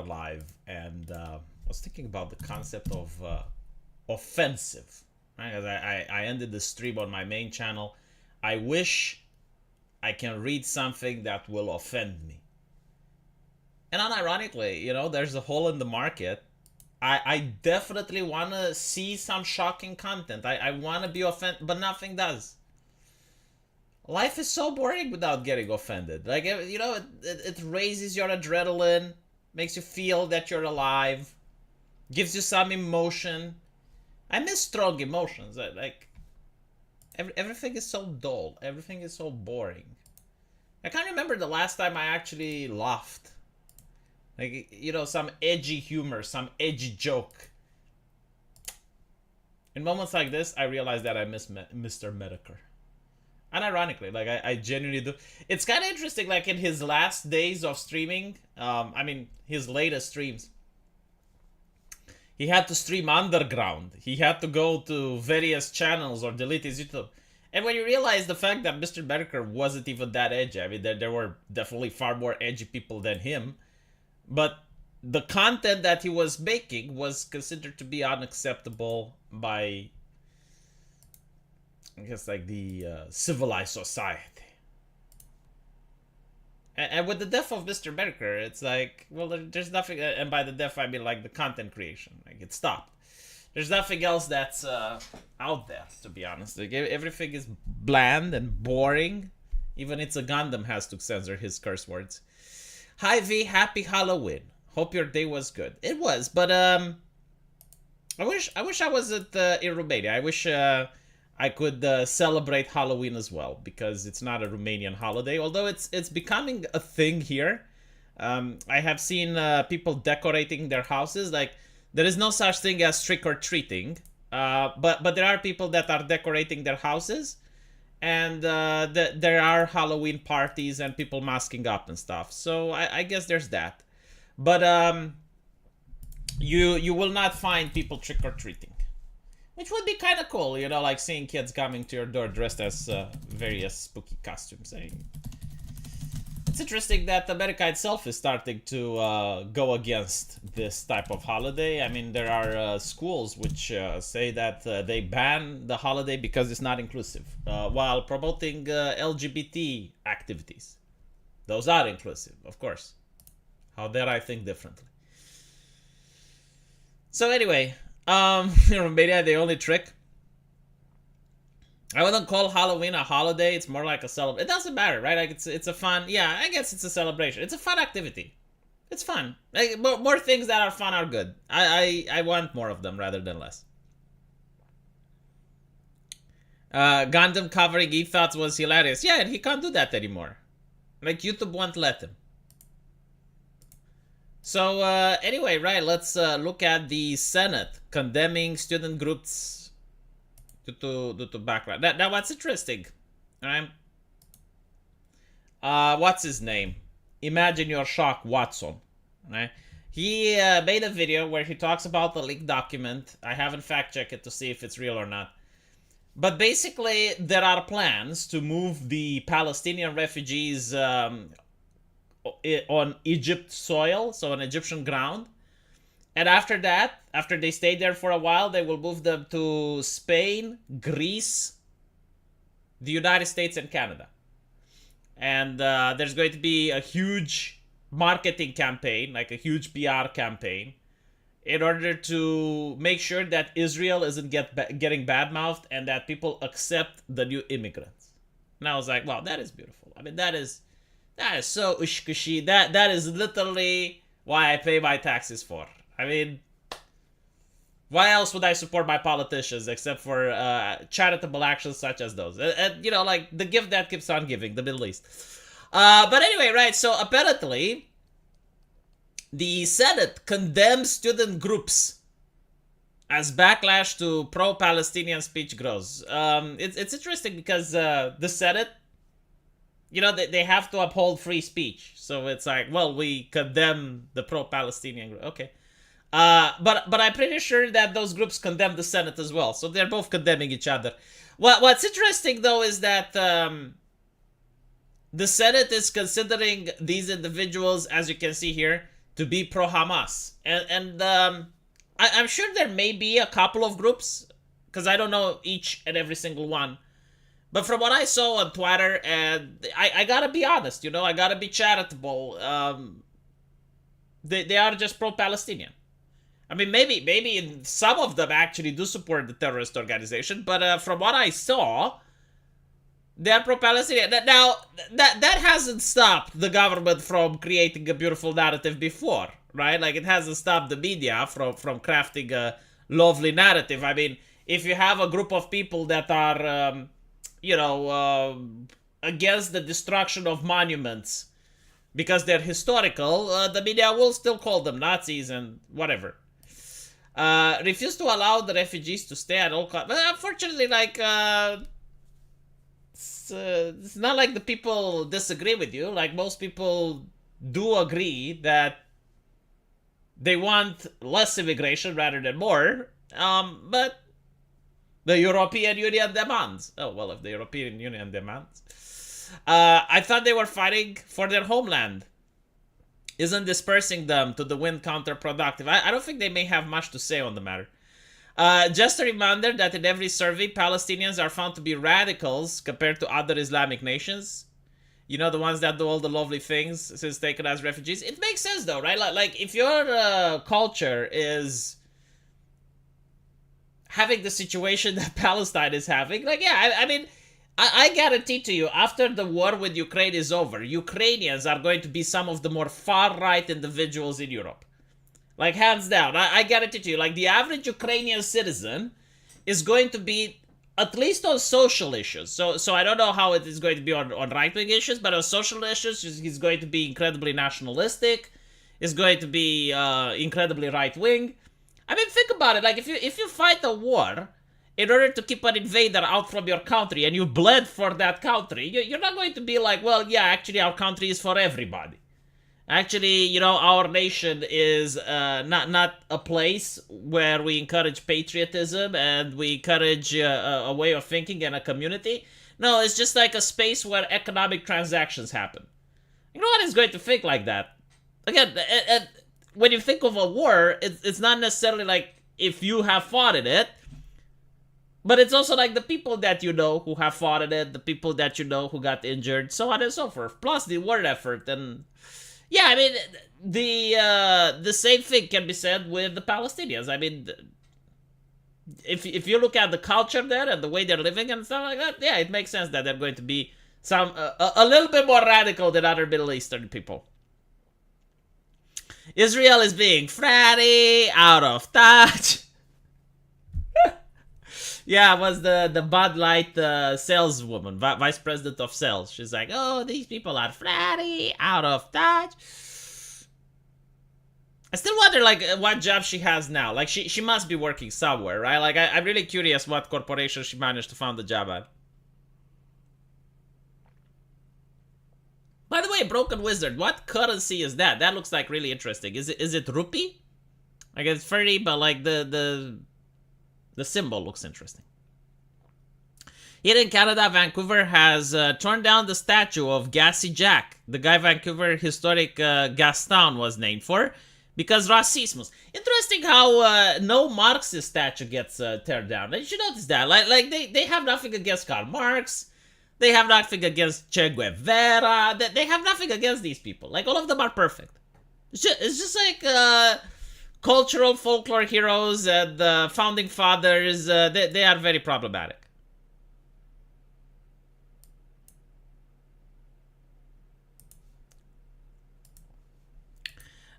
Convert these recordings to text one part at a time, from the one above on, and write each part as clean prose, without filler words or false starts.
alive, and was thinking about the concept of offensive. Right? As I ended the stream on my main channel, I wish I can read something that will offend me. And unironically, there's a hole in the market. I definitely want to see some shocking content. I want to be offended, but nothing does. Life is so boring without getting offended. Like, it raises your adrenaline, makes you feel that you're alive, gives you some emotion. I miss strong emotions. Like, everything is so dull. Everything is so boring. I can't remember the last time I actually laughed. Like, some edgy humor, some edgy joke. In moments like this, I realize that I miss Mr. Medicare. And ironically, like, I genuinely do. It's kind of interesting, like, in his last days of streaming, his latest streams, he had to stream underground. He had to go to various channels or delete his YouTube. And when you realize the fact that Mr. Medicare wasn't even that edgy, I mean, there were definitely far more edgy people than him, but the content that he was making was considered to be unacceptable by, I guess, like, the civilized society. And with the death of Mr. Medicare, it's like, well, there's nothing, and by the death I mean, like, the content creation, like, it stopped. There's nothing else that's out there, to be honest. Like, everything is bland and boring. Even It's a Gundam has to censor his curse words. Hi V, happy Halloween. Hope your day was good. It was, but I wish I was in Romania. I wish I could celebrate Halloween as well, because it's not a Romanian holiday, although it's becoming a thing here. I have seen people decorating their houses. Like, there is no such thing as trick-or-treating, but there are people that are decorating their houses, and there are Halloween parties and people masking up and stuff. So I guess there's that. But you will not find people trick-or-treating, which would be kind of cool, like seeing kids coming to your door dressed as various spooky costumes. It's interesting that America itself is starting to go against this type of holiday. I mean, there are schools which say that they ban the holiday because it's not inclusive, while promoting LGBT activities. Those are inclusive, of course. How dare I think differently? So anyway, in Romania, the only trick, I wouldn't call Halloween a holiday. It's more like a celebration. It doesn't matter, right? Like, it's a fun, yeah, I guess it's a celebration. It's a fun activity. It's fun. Like, more things that are fun are good. I want more of them rather than less. Gundam covering E-Thoughts was hilarious. Yeah, and he can't do that anymore. Like, YouTube won't let him. So, anyway, right, let's look at the Senate condemning student groups due to background. Now, what's interesting, right? What's his name? Imagine Your Shock, Watson, right? He made a video where he talks about the leaked document. I haven't fact-checked it to see if it's real or not. But basically, there are plans to move the Palestinian refugees on Egypt soil, so on Egyptian ground. And after that, after they stay there for a while, they will move them to Spain, Greece, the United States, and Canada. And there's going to be a huge marketing campaign, like a huge PR campaign, in order to make sure that Israel isn't getting badmouthed and that people accept the new immigrants. And I was like, wow, that is beautiful. I mean, that is so ushkushi. That is literally why I pay my taxes for. I mean, why else would I support my politicians except for charitable actions such as those? And like the gift that keeps on giving, the Middle East. But anyway, right, so apparently the Senate condemns student groups as backlash to pro-Palestinian speech grows. It's interesting because the Senate, they have to uphold free speech. So it's like, well, we condemn the pro-Palestinian group. Okay. But I'm pretty sure that those groups condemn the Senate as well. So they're both condemning each other. What's interesting, though, is that the Senate is considering these individuals, as you can see here, to be pro Hamas, and I'm sure there may be a couple of groups because I don't know each and every single one. But from what I saw on Twitter, and I gotta be honest, I gotta be charitable. They are just pro-Palestinian. I mean, maybe some of them actually do support the terrorist organization, but from what I saw, they're pro-Palestinian. Now, that hasn't stopped the government from creating a beautiful narrative before, right? Like, it hasn't stopped the media from crafting a lovely narrative. I mean, if you have a group of people that are, against the destruction of monuments because they're historical, the media will still call them Nazis and whatever. Refuse to allow the refugees to stay at all costs. But unfortunately, like, it's not like the people disagree with you. Like, most people do agree that they want less immigration rather than more. But the European Union demands. Oh, well, if the European Union demands. I thought they were fighting for their homeland. Isn't dispersing them to the wind counterproductive? I don't think they may have much to say on the matter. Just a reminder that in every survey, Palestinians are found to be radicals compared to other Islamic nations. You know, the ones that do all the lovely things since taken as refugees. It makes sense though, right? Like if your culture is having the situation that Palestine is having, like, yeah, I mean, I guarantee to you, after the war with Ukraine is over, Ukrainians are going to be some of the more far-right individuals in Europe. Like, hands down. I guarantee to you, like, the average Ukrainian citizen is going to be, at least on social issues. So I don't know how it is going to be on right-wing issues, but on social issues, he's going to be incredibly nationalistic. He's going to be incredibly right-wing. I mean, think about it. Like, if you fight a war in order to keep an invader out from your country and you bled for that country, you're not going to be like, well, yeah, actually our country is for everybody. Actually, our nation is not a place where we encourage patriotism and we encourage a way of thinking and a community. No, it's just like a space where economic transactions happen. You know what is going to think like that? Again, when you think of a war, it's not necessarily like if you have fought in it, but it's also like the people that you know who have fought in it, the people that you know who got injured, so on and so forth. Plus the war effort. And yeah, I mean, the same thing can be said with the Palestinians. I mean, if you look at the culture there and the way they're living and stuff like that, yeah, it makes sense that they're going to be some a little bit more radical than other Middle Eastern people. Israel is being fratty, out of touch. Yeah, it was the Bud Light saleswoman, vice president of sales. She's like, oh, these people are fratty, out of touch. I still wonder, like, what job she has now. Like, she must be working somewhere, right? Like, I'm really curious what corporation she managed to find the job at. By the way, Broken Wizard, what currency is that? That looks like really interesting. Is it rupee? Like, it's furry, but like the symbol looks interesting. Here in Canada, Vancouver has torn down the statue of Gassy Jack, the guy Vancouver historic Gastown was named for, because racismus. Interesting how no Marxist statue gets torn down. You should notice that. Like they have nothing against Karl Marx. They have nothing against Che Guevara. They have nothing against these people. Like, all of them are perfect. It's just like cultural folklore heroes and the founding fathers. They are very problematic.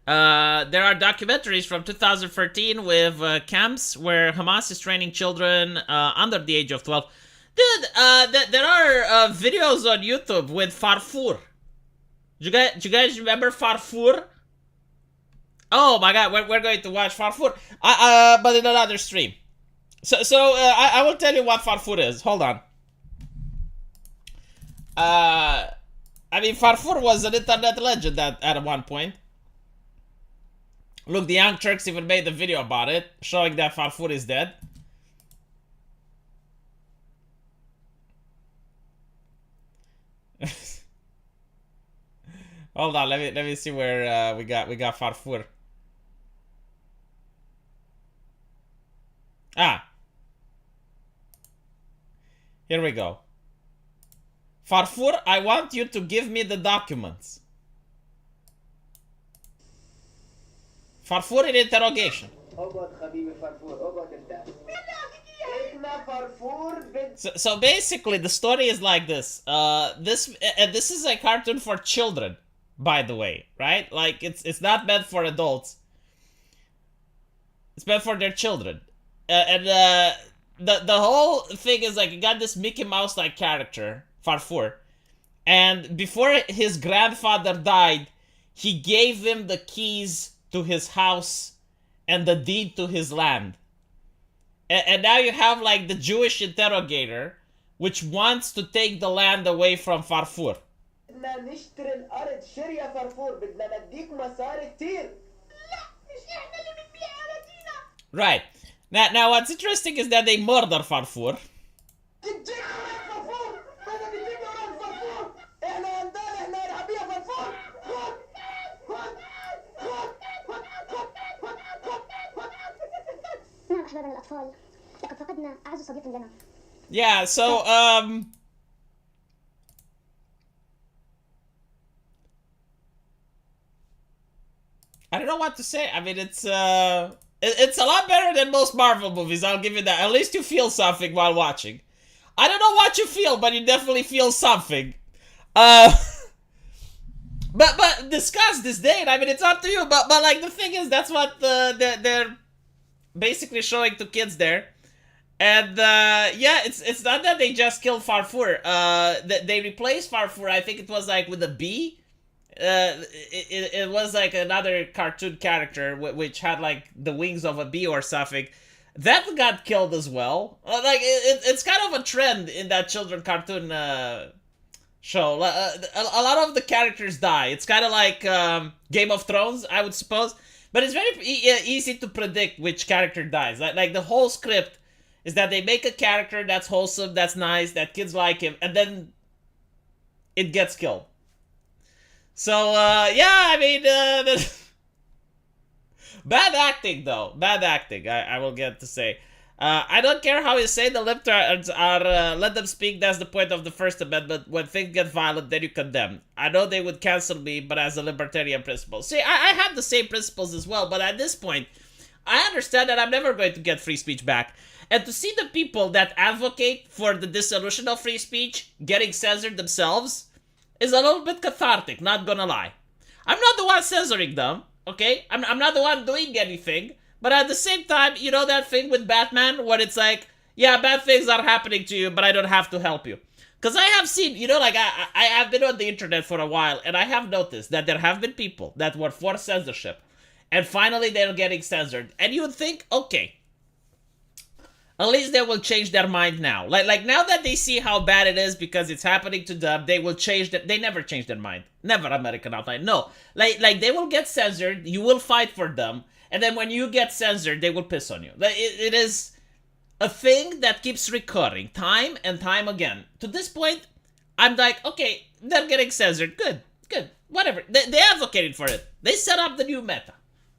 There are documentaries from 2013 with camps where Hamas is training children under the age of 12. Dude, there are videos on YouTube with Farfour. Do you guys remember Farfour? Oh my god, we're going to watch Farfour. But in another stream. So I will tell you what Farfour is. Hold on. I mean, Farfour was an internet legend at one point. Look, the Young Turks even made a video about it, showing that Farfour is dead. Hold on, let me see where we got Farfur. Ah, here we go. Farfur, I want you to give me the documents. Farfur in interrogation. So basically, the story is like this. This is a cartoon for children, by the way, right? Like it's not meant for adults. It's meant for their children, the whole thing is like you got this Mickey Mouse like character, Farfur, and before his grandfather died, he gave him the keys to his house and the deed to his land. And now you have like the Jewish interrogator, which wants to take the land away from Farfur. Right. Now what's interesting is that they murder Farfur. Yeah, so I don't know what to say. I mean, it's a lot better than most Marvel movies, I'll give you that. At least you feel something while watching. I don't know what you feel, but you definitely feel something. But discuss this date. I mean, it's up to you. But like the thing is, that's what they're basically showing to kids there. And yeah, it's not that they just killed Farfur. They replaced Farfur. I think it was like with a bee. It was like another cartoon character which had like the wings of a bee or something. That got killed as well. Like it's kind of a trend in that children cartoon show. A lot of the characters die. It's kind of like Game of Thrones, I would suppose. But it's very easy to predict which character dies. Like the whole script is that they make a character that's wholesome, that's nice, that kids like him, and then it gets killed. So, yeah, I mean, bad acting, though. Bad acting, I will get to say. I don't care how you say the libtards are, let them speak, that's the point of the First Amendment. When things get violent, then you condemn. I know they would cancel me, but as a libertarian principle. See, I have the same principles as well, but at this point, I understand that I'm never going to get free speech back. And to see the people that advocate for the dissolution of free speech getting censored themselves is a little bit cathartic, not gonna lie. I'm not the one censoring them, okay? I'm not the one doing anything. But at the same time, you know that thing with Batman where it's like, yeah, bad things are happening to you, but I don't have to help you. Because I have seen, you know, like I have been on the internet for a while, and I have noticed that there have been people that were for censorship. And finally they're getting censored. And you would think, okay, at least they will change their mind now. Like now that they see how bad it is because it's happening to them, they will change that. They never change their mind. Never American Outline. No. Like they will get censored. You will fight for them. And then when you get censored, they will piss on you. It is a thing that keeps recurring time and time again. To this point, I'm like, okay, they're getting censored. Good. Whatever. They advocated for it. They set up the new meta.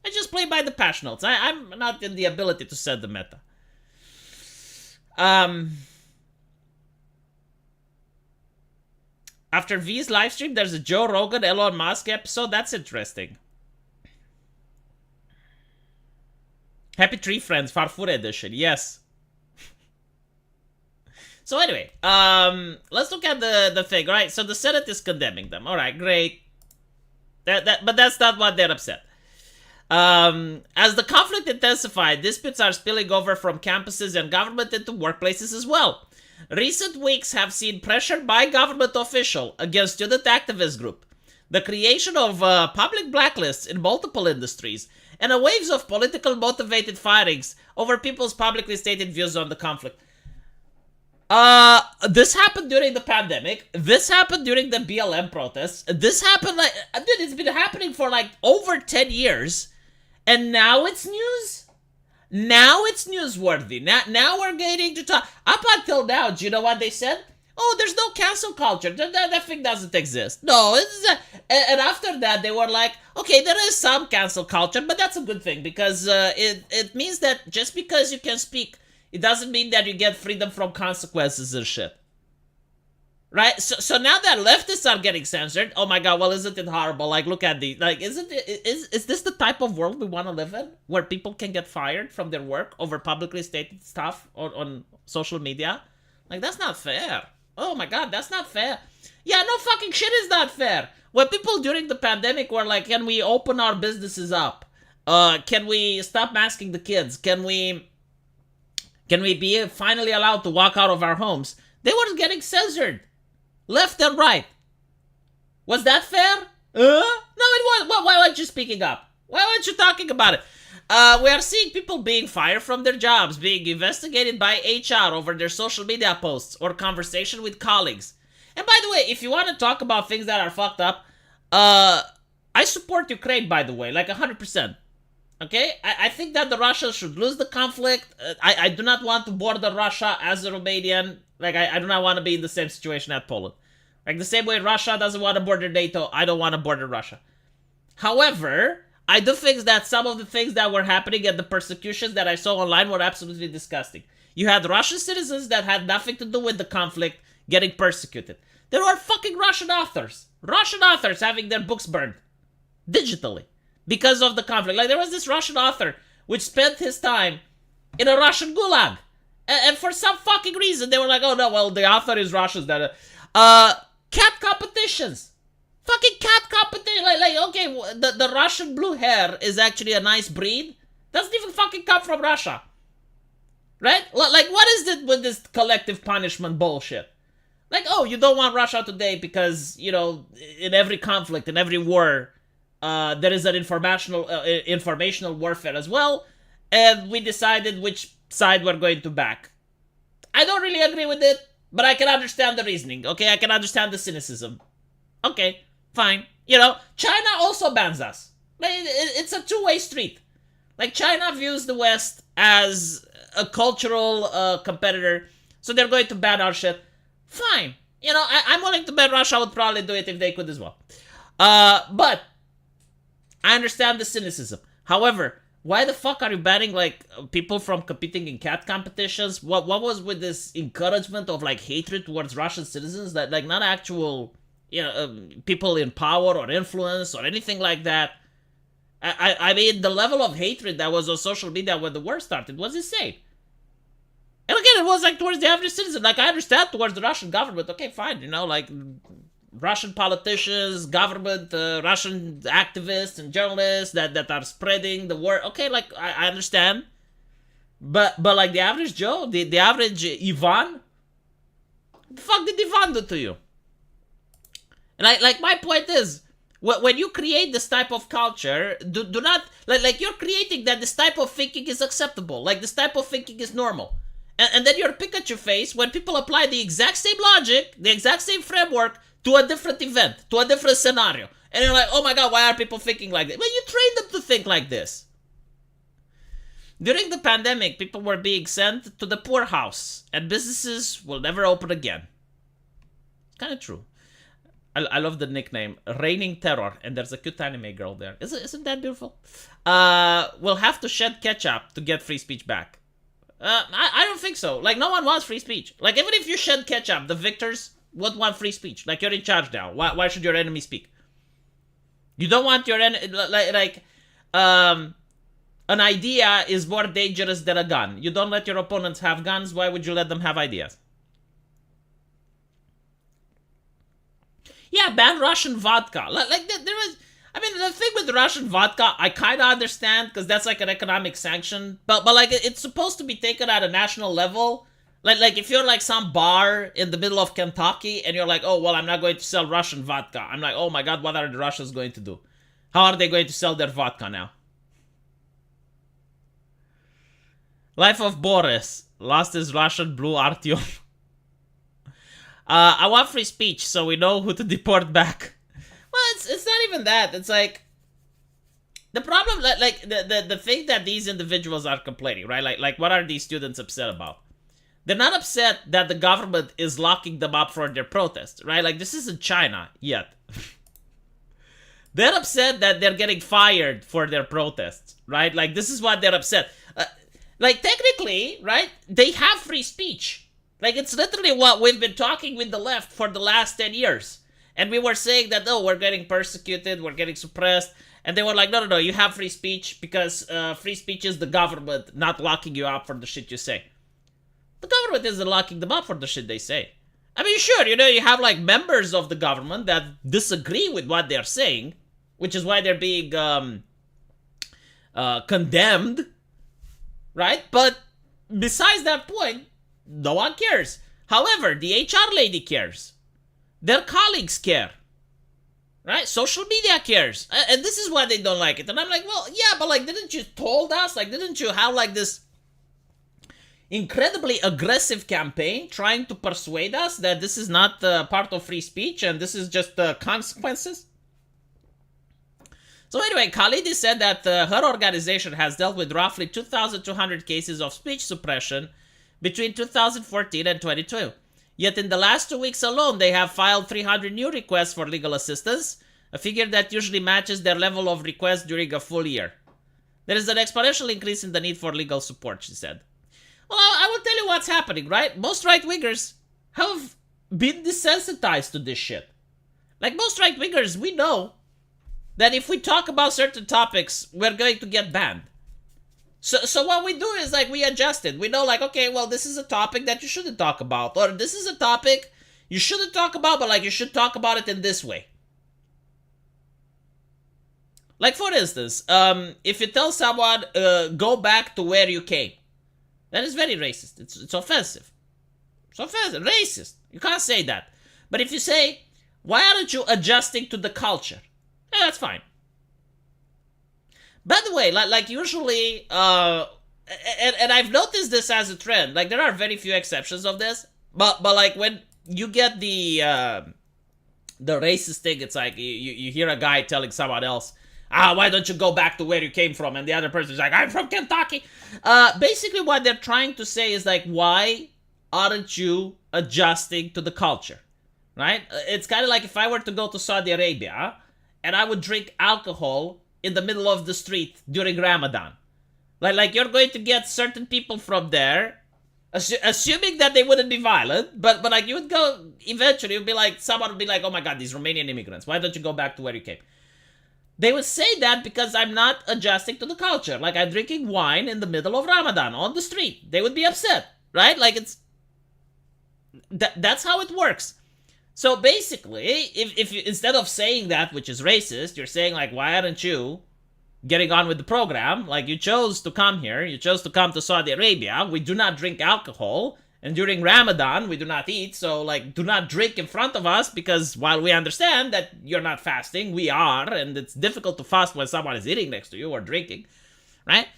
I just play by the patch notes. I'm not in the ability to set the meta. After V's livestream, there's a Joe Rogan, Elon Musk episode. That's interesting. Happy Tree Friends, Farfur edition. Yes. So anyway, let's look at the thing. All right, so the Senate is condemning them. All right, great. But that's not what they're upset. As the conflict intensified, disputes are spilling over from campuses and government into workplaces as well. Recent weeks have seen pressure by government official against student activist group, the creation of public blacklists in multiple industries, and a waves of political motivated firings over people's publicly stated views on the conflict. This happened during the pandemic. This happened during the BLM protests. This happened dude, it's been happening for like over 10 years. And now it's news? Now it's newsworthy. Now we're getting to talk. Up until now, do you know what they said? Oh, there's no cancel culture. That thing doesn't exist. No, and after that, they were like, okay, there is some cancel culture, but that's a good thing because it means that just because you can speak, it doesn't mean that you get freedom from consequences and shit. Right? So now that leftists are getting censored, oh my god, well, isn't it horrible? Like, look at these. Like, is this the type of world we want to live in? Where people can get fired from their work over publicly stated stuff on social media? Like, that's not fair. Oh my god, that's not fair. Yeah, no fucking shit is not fair. When people during the pandemic were like, can we open our businesses up? Can we stop masking the kids? Can we be finally allowed to walk out of our homes? They were getting censored. Left and right. Was that fair? No, it was. Why weren't you speaking up? Why weren't you talking about it? We are seeing people being fired from their jobs, being investigated by HR over their social media posts or conversation with colleagues. And by the way, if you want to talk about things that are fucked up, I support Ukraine, by the way, like 100%. Okay? I think that the Russians should lose the conflict. I do not want to border Russia as a Romanian. Like, I do not want to be in the same situation as Poland. Like, the same way Russia doesn't want to border NATO, I don't want to border Russia. However, I do think that some of the things that were happening and the persecutions that I saw online were absolutely disgusting. You had Russian citizens that had nothing to do with the conflict getting persecuted. There were fucking Russian authors having their books burned digitally because of the conflict. Like, there was this Russian author which spent his time in a Russian gulag. And for some fucking reason, they were like, oh no, well, the author is Russian. Cat competitions. Fucking cat competition. Like okay, the Russian blue hair is actually a nice breed. Doesn't even fucking come from Russia. Right? Like, what is it with this collective punishment bullshit? Like, oh, you don't want Russia today because, you know, in every conflict, in every war, there is an informational warfare as well. And we decided which side we're going to back. I don't really agree with it, but I can understand the reasoning, okay? I can understand the cynicism. Okay, fine. You know, China also bans us. It's a two-way street. Like, China views the West as a cultural competitor, so they're going to ban our shit. Fine. You know, I'm willing to bet Russia would probably do it if they could as well. But I understand the cynicism. However, why the fuck are you banning, like, people from competing in cat competitions? What was with this encouragement of, like, hatred towards Russian citizens? That, like, not actual, you know, people in power or influence or anything like that. I mean, the level of hatred that was on social media when the war started was insane. And again, it was, like, towards the average citizen. Like, I understand towards the Russian government. Okay, fine, you know, like, Russian politicians, government, Russian activists and journalists that are spreading the word. Okay, like, I understand. But like, the average Joe, the average Ivan, what the fuck did Ivan do to you? And like my point is, when you create this type of culture, do not, like you're creating that this type of thinking is acceptable. Like, this type of thinking is normal. And then you're Pikachu face when people apply the exact same logic, the exact same framework, to a different event, to a different scenario. And you're like, oh my god, why are people thinking like this? Well, you trained them to think like this. During the pandemic, people were being sent to the poorhouse, and businesses will never open again. Kind of true. I love the nickname, Reigning Terror, and there's a cute anime girl there. Isn't that beautiful? We'll have to shed ketchup to get free speech back. I don't think so. Like, no one wants free speech. Like, even if you shed ketchup, the victors would want free speech. Like, you're in charge now. Why should your enemy speak? You don't want your enemy... an idea is more dangerous than a gun. You don't let your opponents have guns. Why would you let them have ideas? Yeah, ban Russian vodka. Like there was... I mean, the thing with Russian vodka, I kind of understand, because that's like an economic sanction. But like, it's supposed to be taken at a national level. Like if you're like some bar in the middle of Kentucky, and you're like, oh, well, I'm not going to sell Russian vodka. I'm like, oh my god, what are the Russians going to do? How are they going to sell their vodka now? Life of Boris. Lost his Russian blue Artyom. I want free speech, so we know who to deport back. Well, it's not even that. It's like, the problem, like, the thing that these individuals are complaining, right? Like what are these students upset about? They're not upset that the government is locking them up for their protest, right? Like, this isn't China yet. They're upset that they're getting fired for their protests, right? Like, this is what they're upset. Like, technically, right, they have free speech. Like, it's literally what we've been talking with the left for the last 10 years. And we were saying that, oh, we're getting persecuted, we're getting suppressed. And they were like, no, you have free speech because free speech is the government not locking you up for the shit you say. The government isn't locking them up for the shit they say. I mean, sure, you have like members of the government that disagree with what they're saying, which is why they're being condemned, right? But besides that point, no one cares. However, the HR lady cares. Their colleagues care. Right? Social media cares. And this is why they don't like it. And I'm like, well, yeah, but like, didn't you told us? Like, didn't you have like this incredibly aggressive campaign trying to persuade us that this is not part of free speech and this is just consequences? So anyway, Khalidi said that her organization has dealt with roughly 2,200 cases of speech suppression between 2014 and 22. Yet in the last 2 weeks alone, they have filed 300 new requests for legal assistance, a figure that usually matches their level of requests during a full year. There is an exponential increase in the need for legal support, she said. Well, I will tell you what's happening, right? Most right-wingers have been desensitized to this shit. Like, most right-wingers, we know that if we talk about certain topics, we're going to get banned. So what we do is, like, we adjust it. We know, like, okay, well, this is a topic that you shouldn't talk about. Or this is a topic you shouldn't talk about, but, like, you should talk about it in this way. Like, for instance, if you tell someone, go back to where you came, that is very racist. It's offensive. It's offensive. Racist. You can't say that. But if you say, why aren't you adjusting to the culture? Yeah, that's fine. By the way, like usually, and I've noticed this as a trend. Like, there are very few exceptions of this, but like when you get the racist thing, it's like you hear a guy telling someone else, why don't you go back to where you came from? And the other person is like, I'm from Kentucky. Basically, what they're trying to say is like, why aren't you adjusting to the culture, right? It's kind of like if I were to go to Saudi Arabia and I would drink alcohol in the middle of the street during Ramadan. Like you're going to get certain people from there, assuming that they wouldn't be violent, but like you would go, eventually it would be like, someone would be like, oh my god, these Romanian immigrants, why don't you go back to where you came? They would say that because I'm not adjusting to the culture. Like, I'm drinking wine in the middle of Ramadan on the street. They would be upset, right? Like, it's... That's how it works. So basically, if you, instead of saying that, which is racist, you're saying like, why aren't you getting on with the program? Like, you chose to come here, you chose to come to Saudi Arabia, we do not drink alcohol, and during Ramadan, we do not eat, so like, do not drink in front of us, because while we understand that you're not fasting, we are, and it's difficult to fast when someone is eating next to you or drinking, right?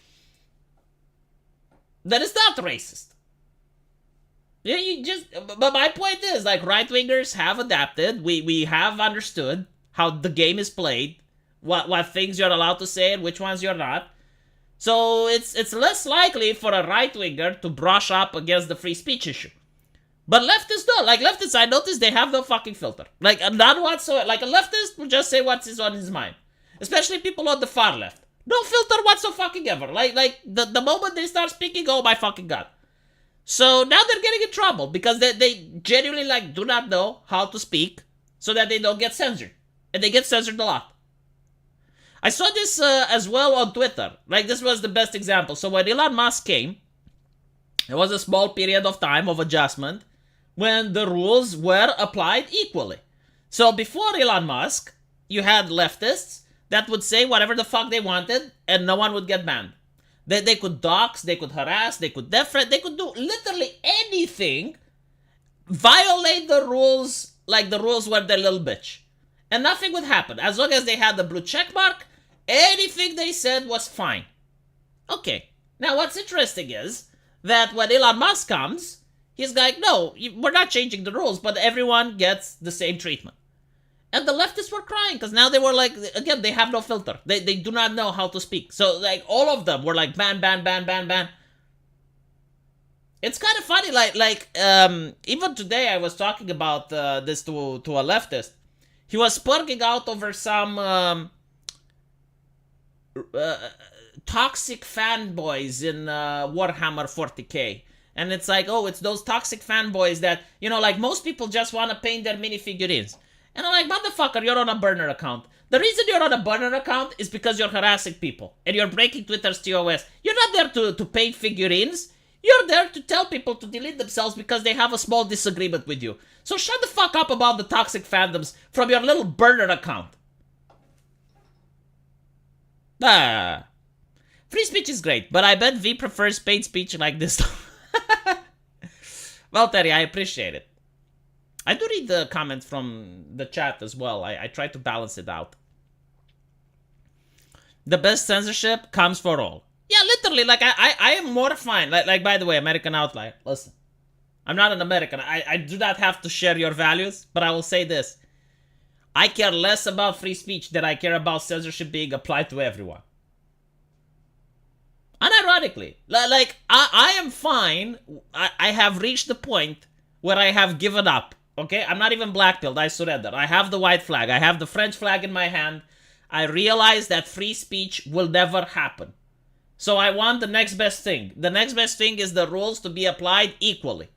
That is not racist. Yeah, but my point is, like, right-wingers have adapted. We have understood how the game is played, what things you're allowed to say and which ones you're not. So it's less likely for a right-winger to brush up against the free speech issue. But leftists don't. Like, leftists, I noticed they have no fucking filter. Like, none whatsoever. Like, a leftist will just say what's on his mind. Especially people on the far left. No filter whatsoever. Like the moment they start speaking, oh my fucking god. So now they're getting in trouble because they genuinely, like, do not know how to speak so that they don't get censored. And they get censored a lot. I saw this as well on Twitter. Like, this was the best example. So when Elon Musk came, there was a small period of time of adjustment when the rules were applied equally. So before Elon Musk, you had leftists that would say whatever the fuck they wanted and no one would get banned. They could dox, they could harass, they could defriend, they could do literally anything, violate the rules like the rules were their little bitch. And nothing would happen. As long as they had the blue check mark, anything they said was fine. Okay, now what's interesting is that when Elon Musk comes, he's like, no, we're not changing the rules, but everyone gets the same treatment. And the leftists were crying because now they were like, again, they have no filter. They do not know how to speak. So, like, all of them were like, ban. It's kind of funny, even today I was talking about this to a leftist. He was spurging out over some uh, toxic fanboys in Warhammer 40k. And it's like, oh, it's those toxic fanboys that, like most people just want to paint their minifigurines. And I'm like, motherfucker, you're on a burner account. The reason you're on a burner account is because you're harassing people and you're breaking Twitter's TOS. You're not there to paint figurines. You're there to tell people to delete themselves because they have a small disagreement with you. So shut the fuck up about the toxic fandoms from your little burner account. Ah. Free speech is great, but I bet V prefers paid speech like this. Well, Terry, I appreciate it. I do read the comments from the chat as well. I try to balance it out. The best censorship comes for all. Yeah, literally, like, I am mortified. Like, by the way, American Outlier, listen. I'm not an American. I do not have to share your values, but I will say this. I care less about free speech than I care about censorship being applied to everyone. Unironically, like, I am fine. I have reached the point where I have given up. Okay, I'm not even blackpilled. I surrender. I have the white flag. I have the French flag in my hand. I realize that free speech will never happen. So I want the next best thing. The next best thing is the rules to be applied equally.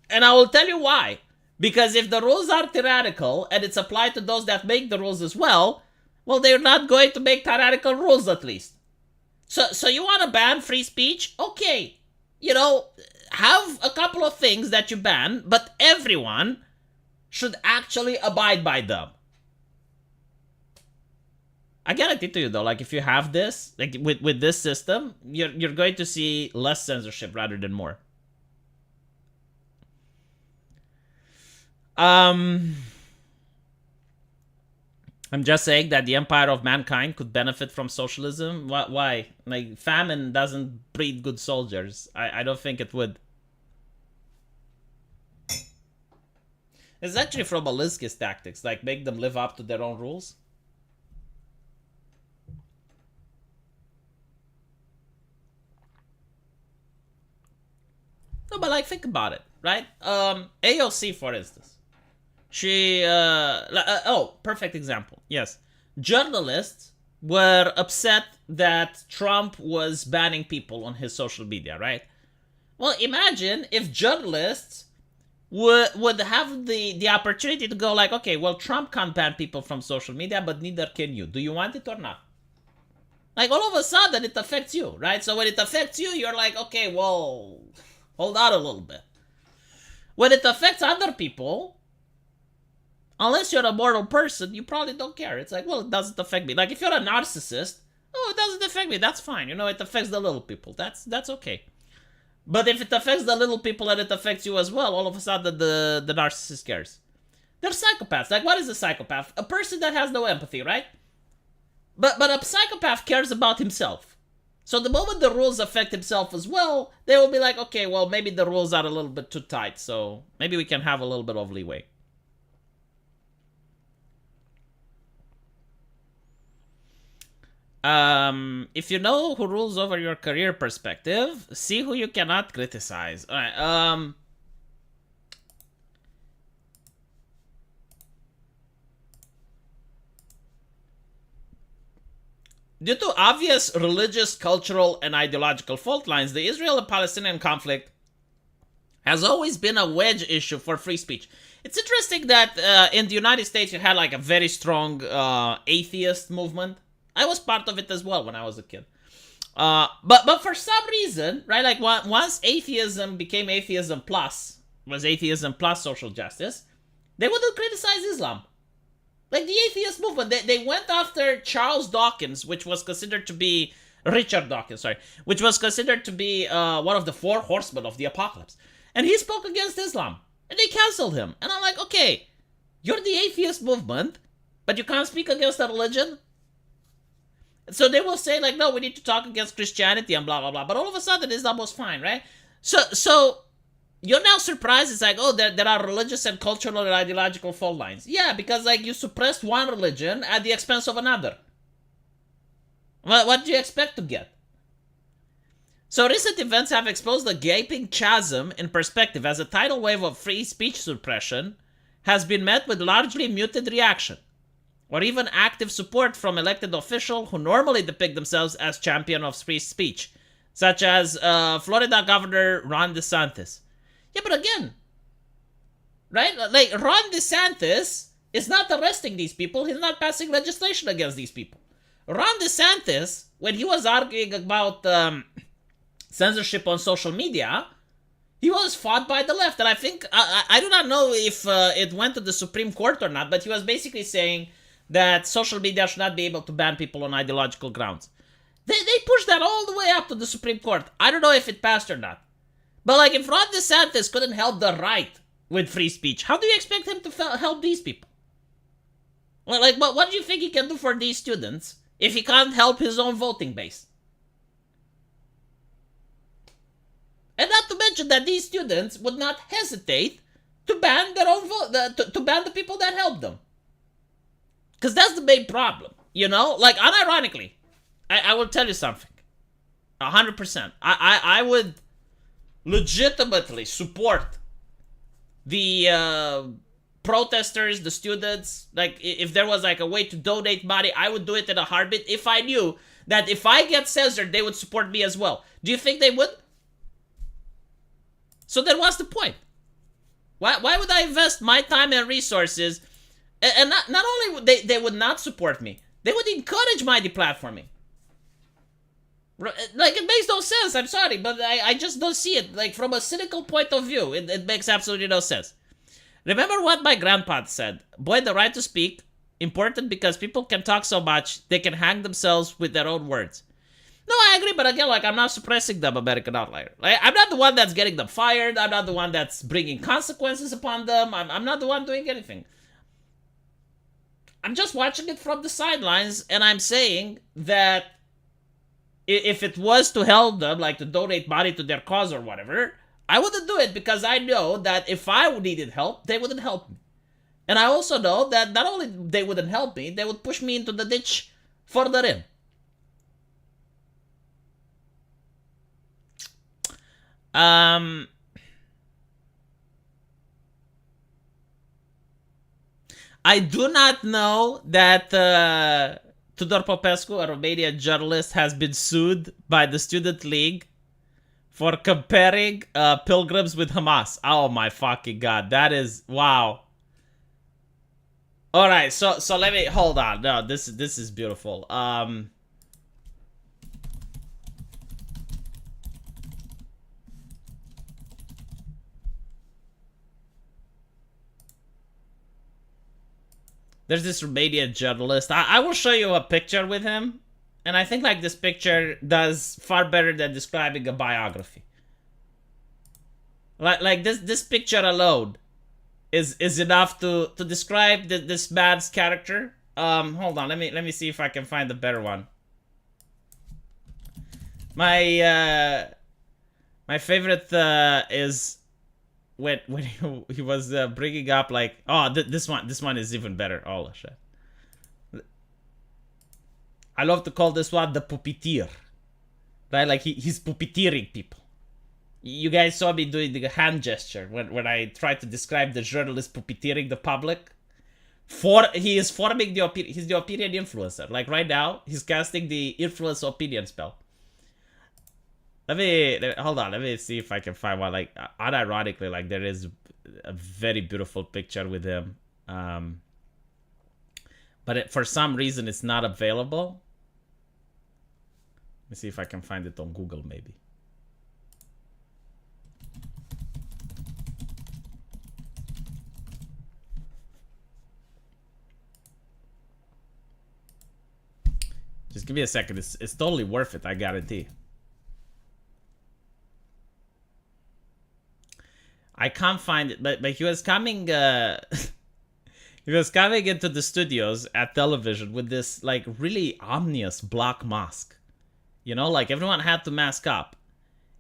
And I will tell you why. Because if the rules are tyrannical and it's applied to those that make the rules as well, they're not going to make tyrannical rules at least. So you want to ban free speech? Okay. Have a couple of things that you ban, but everyone should actually abide by them. I guarantee to you though, like if you have this, like with this system, you're going to see less censorship rather than more. I'm just saying that the empire of mankind could benefit from socialism. Why? Like, famine doesn't breed good soldiers. I don't think it would. It's actually from Alinsky's tactics, like make them live up to their own rules. No, but like, think about it, right? AOC, for instance. She, perfect example. Yes. Journalists were upset that Trump was banning people on his social media, right? Well, imagine if journalists would have the opportunity to go like, okay, well, Trump can't ban people from social media, but neither can you. Do you want it or not? Like, all of a sudden, it affects you, right? So when it affects you, you're like, okay, well, hold on a little bit. When it affects other people, unless you're a moral person, you probably don't care. It's like, well, it doesn't affect me. Like, if you're a narcissist, oh, it doesn't affect me. That's fine. It affects the little people. That's okay. But if it affects the little people and it affects you as well, all of a sudden the narcissist cares. They're psychopaths. Like, what is a psychopath? A person that has no empathy, right? But a psychopath cares about himself. So the moment the rules affect himself as well, they will be like, okay, well, maybe the rules are a little bit too tight, so maybe we can have a little bit of leeway. If you know who rules over your career perspective, see who you cannot criticize. All right. Due to obvious religious, cultural, and ideological fault lines, the Israel and Palestinian conflict has always been a wedge issue for free speech. It's interesting that in the United States you had like a very strong atheist movement. I was part of it as well when I was a kid. But for some reason, right, like once atheism became atheism plus, was atheism plus social justice, they wouldn't criticize Islam. Like the atheist movement, they went after Charles Dawkins, which was considered to be, Richard Dawkins, sorry, which was considered to be one of the four horsemen of the apocalypse. And he spoke against Islam. And they canceled him. And I'm like, okay, you're the atheist movement, but you can't speak against a religion? So they will say like, no, we need to talk against Christianity and blah, blah, blah. But all of a sudden, Islam was fine, right? So you're now surprised. It's like, oh, there are religious and cultural and ideological fault lines. Yeah, because like you suppressed one religion at the expense of another. What do you expect to get? So recent events have exposed a gaping chasm in perspective as a tidal wave of free speech suppression has been met with largely muted reaction, or even active support from elected officials who normally depict themselves as champion of free speech, such as Florida Governor Ron DeSantis. Yeah, but again, right? Like, Ron DeSantis is not arresting these people. He's not passing legislation against these people. Ron DeSantis, when he was arguing about censorship on social media, he was fought by the left. And I think, I do not know if it went to the Supreme Court or not, but he was basically saying that social media should not be able to ban people on ideological grounds. They pushed that all the way up to the Supreme Court. I don't know if it passed or not. But like, if Ron DeSantis couldn't help the right with free speech, how do you expect him to help these people? Well, like, what do you think he can do for these students if he can't help his own voting base? And not to mention that these students would not hesitate to ban their own to ban the people that help them. Because that's the main problem, you know? Like, unironically, I will tell you something. 100%. I would legitimately support the protesters, the students. Like, if there was like a way to donate money, I would do it in a heartbeat if I knew that if I get censored, they would support me as well. Do you think they would? So then what's the point? Why would I invest my time and resources? And not only would they would not support me, they would encourage my deplatforming. Like, it makes no sense. I'm sorry, but I just don't see it. Like, from a cynical point of view, it makes absolutely no sense. Remember what my grandpa said. Boy, the right to speak, important because people can talk so much, they can hang themselves with their own words. No, I agree, but again, like, I'm not suppressing them, American Outlier. Like, I'm not the one that's getting them fired. I'm not the one that's bringing consequences upon them. I'm not the one doing anything. I'm just watching it from the sidelines, and I'm saying that if it was to help them, like to donate money to their cause or whatever, I wouldn't do it because I know that if I needed help, they wouldn't help me. And I also know that not only they wouldn't help me, they would push me into the ditch further in. I do not know that Tudor Popescu, a Romanian journalist, has been sued by the Student League for comparing pilgrims with Hamas. Oh my fucking god, that is wow. All right, so let me hold on. No, this is beautiful. There's this Romanian journalist. I will show you a picture with him. And I think like this picture does far better than describing a biography. Like this picture alone is enough to describe this man's character. Hold on, let me see if I can find a better one. My favorite is when he was bringing up like, oh, this one is even better. Oh shit. I love to call this one the puppeteer, right? Like he's puppeteering people. You guys saw me doing the hand gesture when I tried to describe the journalist puppeteering the public. He is forming he's the opinion influencer. Like right now, he's casting the influence opinion spell. Let me hold on. Let me see if I can find one. Like unironically, like there is a very beautiful picture with him, but for some reason it's not available. Let me see if I can find it on Google, maybe. Just give me a second. It's totally worth it, I guarantee. I can't find it, but he was coming he was coming into the studios at television with this like really ominous black mask. You know, like everyone had to mask up.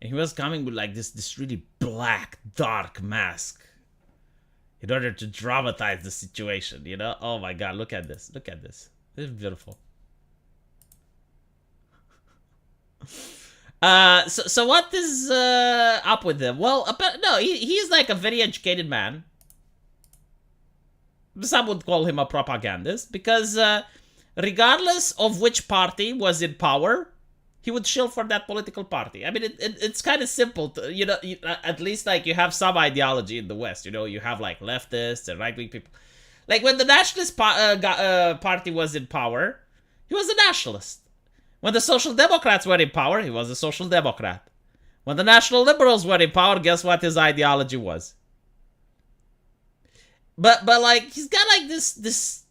And he was coming with like this really black, dark mask in order to dramatize the situation, you know? Oh my god, look at this. Look at this. This is beautiful. So what is up with him? Well, no, he's like a very educated man. Some would call him a propagandist because regardless of which party was in power, he would shill for that political party. I mean, it's kind of simple. At least like you have some ideology in the West. You have like leftists and right-wing people. Like when the Nationalist Party was in power, he was a nationalist. When the Social Democrats were in power, he was a Social Democrat. When the National Liberals were in power, guess what his ideology was? But like he's got like this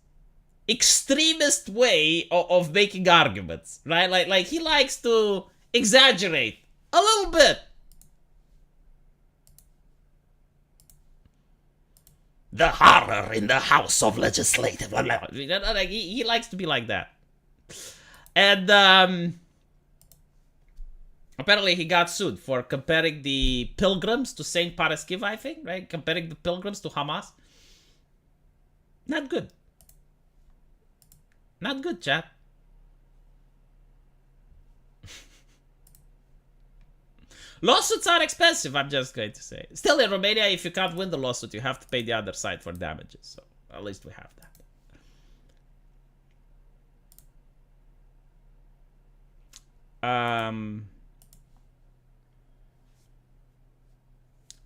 extremist way of making arguments, right? Like he likes to exaggerate a little bit. The horror in the House of Legislative. Like he likes to be like that. And apparently he got sued for comparing the pilgrims to Saint Paraskiva, I think, right? Comparing the pilgrims to Hamas. Not good. Not good, chat. Lawsuits are expensive, I'm just going to say. Still, in Romania, if you can't win the lawsuit, you have to pay the other side for damages. So, at least we have that.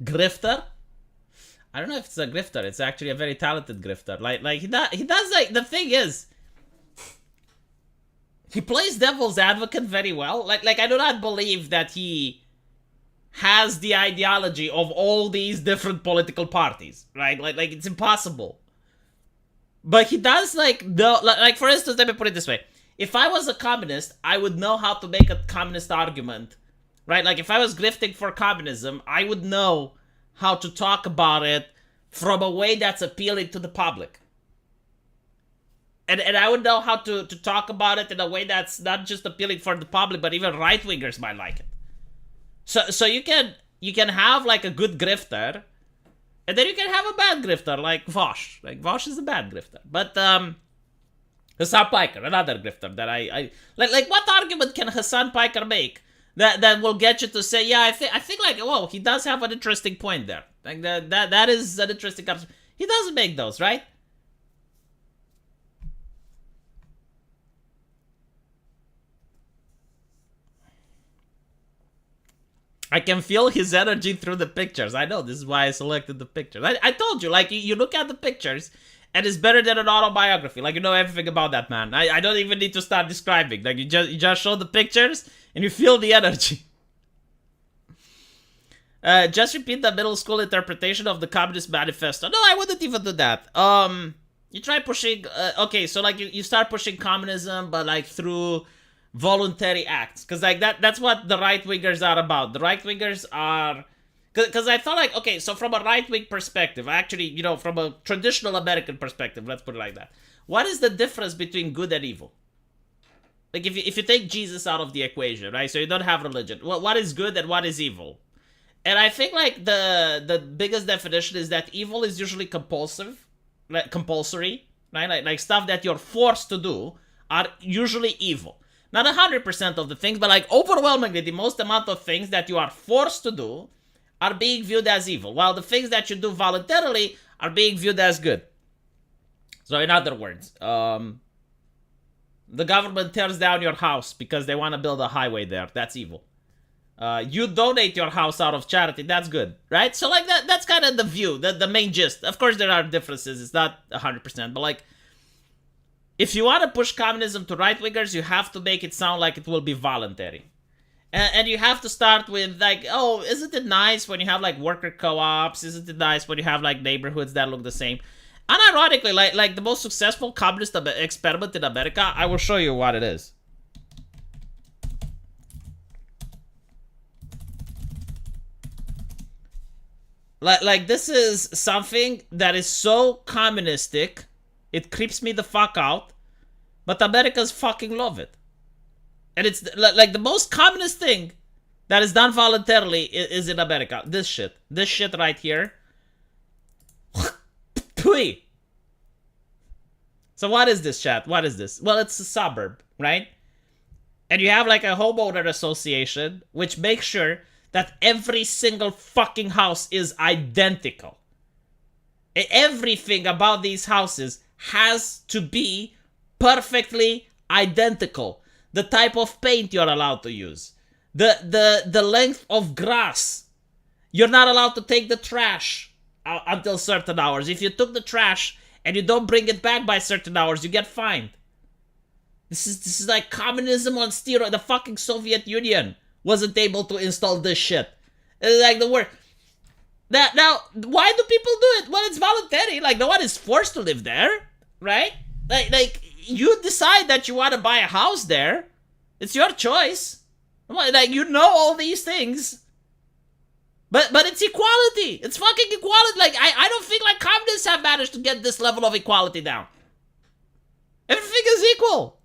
Grifter? I don't know if it's a grifter. It's actually a very talented grifter. Like he does like, the thing is, he plays devil's advocate very well. Like I do not believe that he has the ideology of all these different political parties, right? Like it's impossible. But he does like for instance, let me put it this way. If I was a communist, I would know how to make a communist argument, right? Like if I was grifting for communism, I would know how to talk about it from a way that's appealing to the public. And I would know how to talk about it in a way that's not just appealing for the public, but even right-wingers might like it. So you can have like a good grifter, and then you can have a bad grifter like Vaush. Like Vaush is a bad grifter. But Hasan Piker, another grifter that I like what argument can Hasan Piker make that will get you to say, yeah, I think like, whoa, he does have an interesting point there. Like that is an interesting concept. He doesn't make those, right? I can feel his energy through the pictures. I know, this is why I selected the pictures. I told you, like, you look at the pictures, and it's better than an autobiography. Like, you know everything about that man. I don't even need to start describing. Like, you just show the pictures, and you feel the energy. Just repeat the middle school interpretation of the Communist Manifesto. No, I wouldn't even do that. You try pushing... okay, so, like, you start pushing communism, but, like, through... voluntary acts, because like that's what the right-wingers are about. The right-wingers are, because I thought like, okay, so from a right-wing perspective, actually, from a traditional American perspective, let's put it like that, what is the difference between good and evil? Like if you take Jesus out of the equation, right, so you don't have religion, what is good and what is evil? And I think like the biggest definition is that evil is usually compulsory, right? Like stuff that you're forced to do are usually evil. Not 100% of the things, but like overwhelmingly the most amount of things that you are forced to do are being viewed as evil, while the things that you do voluntarily are being viewed as good. So in other words, the government tears down your house because they want to build a highway there. That's evil. You donate your house out of charity. That's good, right? So like that's kind of the view, the main gist. Of course, there are differences. It's not 100%, but like, if you want to push communism to right-wingers, you have to make it sound like it will be voluntary. And you have to start with, like, oh, isn't it nice when you have, like, worker co-ops? Isn't it nice when you have, like, neighborhoods that look the same? Unironically, like the most successful communist experiment in America, I will show you what it is. Like this is something that is so communistic, it creeps me the fuck out, but Americans fucking love it. And it's like the most communist thing that is done voluntarily is in America. This shit right here. So what is this, chat? What is this? Well, it's a suburb, right? And you have like a homeowner association which makes sure that every single fucking house is identical. Everything about these houses has to be perfectly identical. The type of paint you're allowed to use, the length of grass. You're not allowed to take the trash until certain hours. If you took the trash and you don't bring it back by certain hours, you get fined. This is like communism on steroids. The fucking Soviet Union wasn't able to install this shit. It's like the word. Now, why do people do it? Well, it's voluntary. Like, no one is forced to live there, right? Like you decide that you want to buy a house there. It's your choice. Like, you know all these things. But it's equality. It's fucking equality. Like, I don't think, like, communists have managed to get this level of equality down. Everything is equal.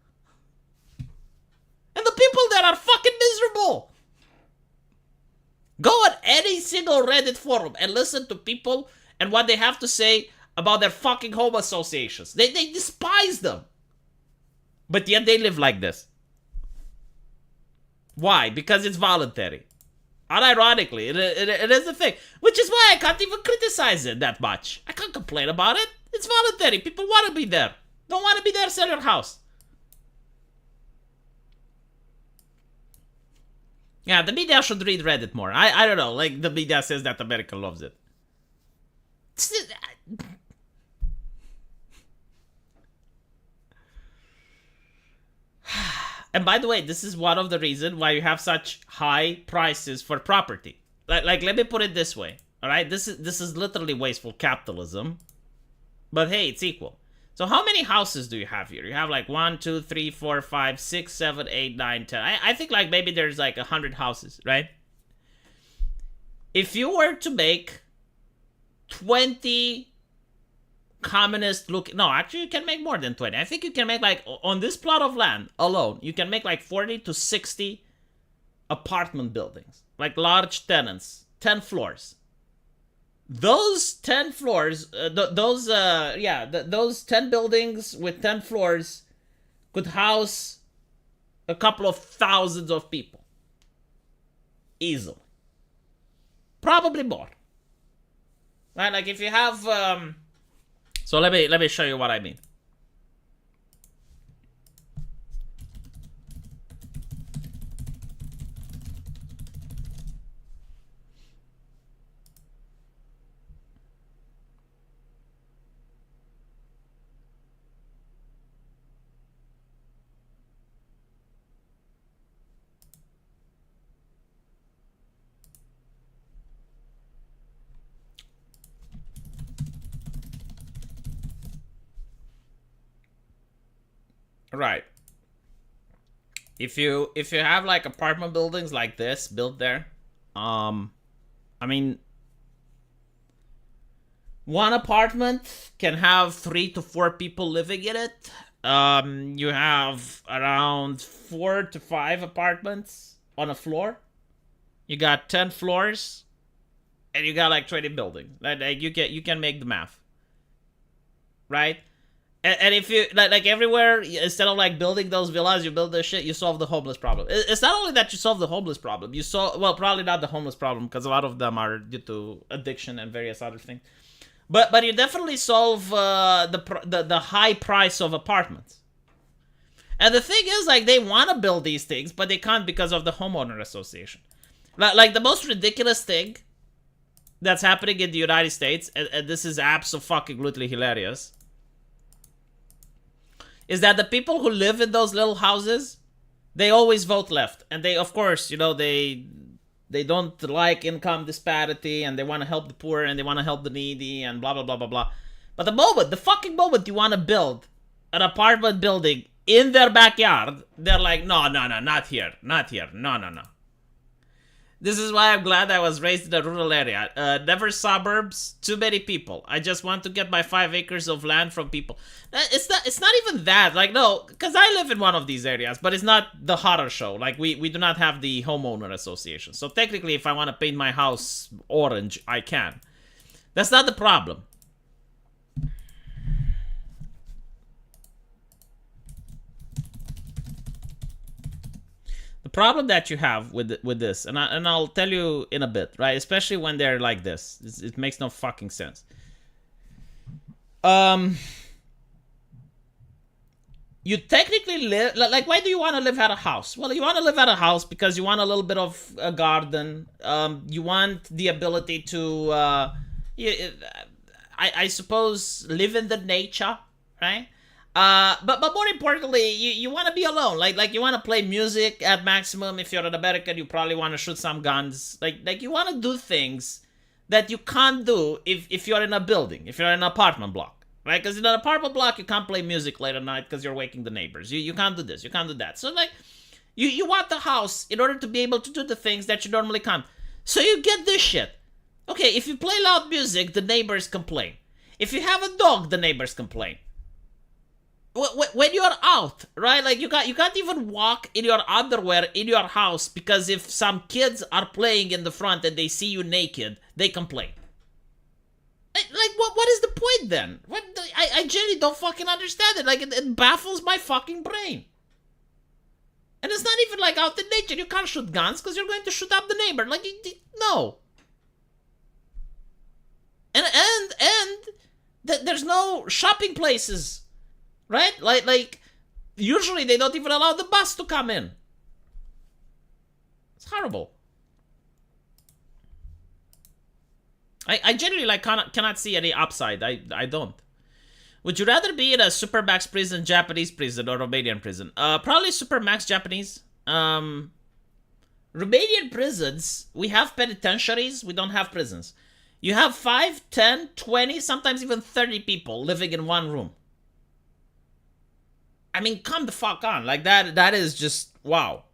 And the people there are fucking miserable. Go on any single Reddit forum and listen to people and what they have to say about their fucking home associations. They despise them. But yet they live like this. Why? Because it's voluntary. Unironically, it is the thing. Which is why I can't even criticize it that much. I can't complain about it. It's voluntary. People want to be there. Don't want to be there, sell your house. Yeah, the media should read Reddit more. I don't know. Like, the media says that America loves it. And by the way, this is one of the reasons why you have such high prices for property. Like let me put it this way. All right, this is literally wasteful capitalism. But hey, it's equal. So how many houses do you have here? You have like 1, 2, 3, 4, 5, 6, 7, 8, 9, 10. I think like maybe there's like 100 houses, right? If you were to make 20 communist looking... No, actually you can make more than 20. I think you can make like, on this plot of land alone, you can make like 40 to 60 apartment buildings. Like large tenants, 10 floors. Those 10 floors, those 10 buildings with 10 floors could house a couple of thousands of people. Easily. Probably more. Right? Like if you have, so let me show you what I mean. Right. If you have like apartment buildings like this built there, I mean, one apartment can have 3 to 4 people living in it. You have around 4 to 5 apartments on a floor. You got 10 floors, and you got like 20 buildings. Like you can make the math, right? And if you, like everywhere, instead of like building those villas, you build this shit, you solve the homeless problem. It's not only that you solve the homeless problem, you solve, well, probably not the homeless problem, because a lot of them are due to addiction and various other things. But you definitely solve the high price of apartments. And the thing is, like, they want to build these things, but they can't because of the homeowner association. Like the most ridiculous thing that's happening in the United States, and this is abso-fucking-lutely hilarious, is that the people who live in those little houses, they always vote left. And they, of course, you know, they don't like income disparity, and they want to help the poor, and they want to help the needy, and blah, blah, blah, blah, blah. But the fucking moment you want to build an apartment building in their backyard, they're like, no, not here, no. This is why I'm glad I was raised in a rural area. Never suburbs, too many people. I just want to get my 5 acres of land from people. It's not even that. Like, no, because I live in one of these areas, but it's not the horror show. Like, we do not have the homeowner association. So technically, if I want to paint my house orange, I can. That's not the problem. problem that you have with this, and I'll tell you in a bit, right? Especially when they're like this, it makes no fucking sense. You technically live like, why do you want to live at a house? Well, you want to live at a house because you want a little bit of a garden. You want the ability to, I suppose, live in the nature, right? But more importantly, you want to be alone. Like you want to play music at maximum. If you're an American, you probably want to shoot some guns. Like you want to do things that you can't do if you're in a building, if you're in an apartment block. Right? Because in an apartment block, you can't play music late at night because you're waking the neighbors. You can't do this. You can't do that. So, like, you want the house in order to be able to do the things that you normally can't. So you get this shit. Okay, if you play loud music, the neighbors complain. If you have a dog, the neighbors complain. When you're out, right? Like, you can't even walk in your underwear in your house because if some kids are playing in the front and they see you naked, they complain. Like, what is the point then? I genuinely don't fucking understand it. Like, it baffles my fucking brain. And it's not even like out in nature. You can't shoot guns because you're going to shoot up the neighbor. Like, no. And there's no shopping places, right? Like, usually they don't even allow the bus to come in. It's horrible. I generally like cannot see any upside. I don't. Would you rather be in a Supermax prison, Japanese prison, or Romanian prison? Probably Supermax Japanese. Romanian prisons, we have penitentiaries, we don't have prisons. You have 5, 10, 20, sometimes even 30 people living in one room. I mean, come the fuck on. Like, that is just, wow.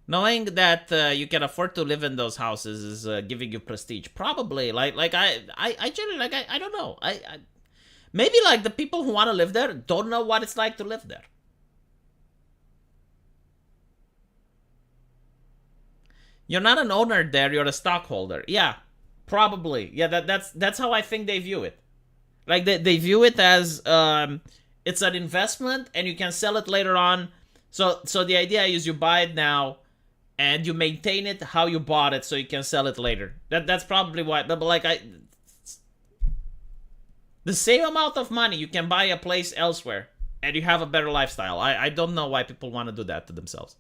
Knowing that you can afford to live in those houses is giving you prestige. Probably, like I generally, like, I don't know. I maybe, like, the people who want to live there don't know what it's like to live there. You're not an owner there, you're a stockholder. Yeah, probably. Yeah, that's how I think they view it. Like, they view it as it's an investment and you can sell it later on. So the idea is you buy it now and you maintain it how you bought it so you can sell it later. That's probably why. But like, the same amount of money, you can buy a place elsewhere and you have a better lifestyle. I don't know why people want to do that to themselves.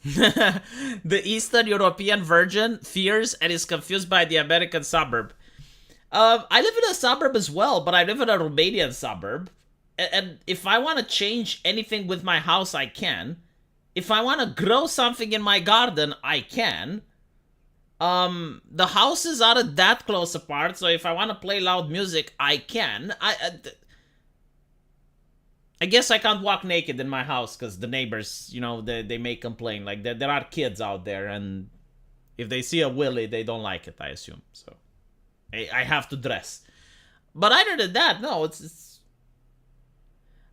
The Eastern European virgin fears and is confused by the American suburb. I live in a suburb as well, but I live in a Romanian suburb. And if I want to change anything with my house, I can. If I want to grow something in my garden, I can. The houses aren't that close apart, so if I want to play loud music, I can. I guess I can't walk naked in my house because the neighbors, you know, they may complain. Like, there are kids out there, and if they see a willy, they don't like it, I assume. So I have to dress. But other than that, no, it's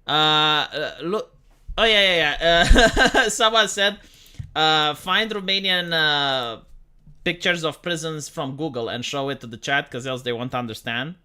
look. Oh yeah. Someone said, find Romanian pictures of prisons from Google and show it to the chat, because else they won't understand.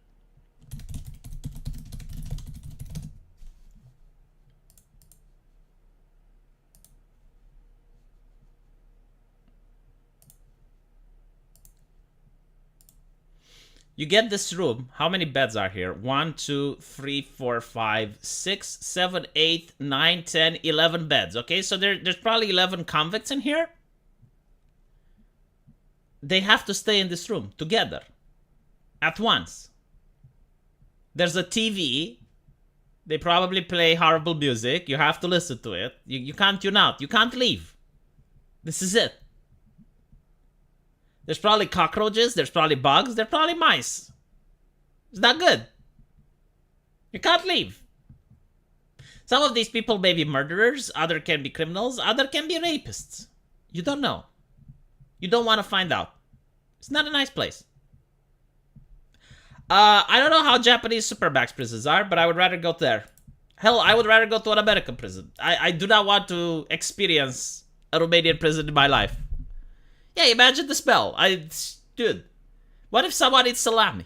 You get this room. How many beds are here? 1, 2, 3, 4, 5, 6, 7, 8, 9, 10, 11 beds. Okay, so there's probably 11 convicts in here. They have to stay in this room together at once. There's a TV. They probably play horrible music. You have to listen to it. You can't tune out. You can't leave. This is it. There's probably cockroaches, there's probably bugs, there's probably mice. It's not good. You can't leave. Some of these people may be murderers, other can be criminals, other can be rapists. You don't know. You don't want to find out. It's not a nice place. I don't know how Japanese Supermax prisons are, but I would rather go there. Hell, I would rather go to an American prison. I do not want to experience a Romanian prison in my life. Yeah, imagine the smell. Dude, What if someone eats salami?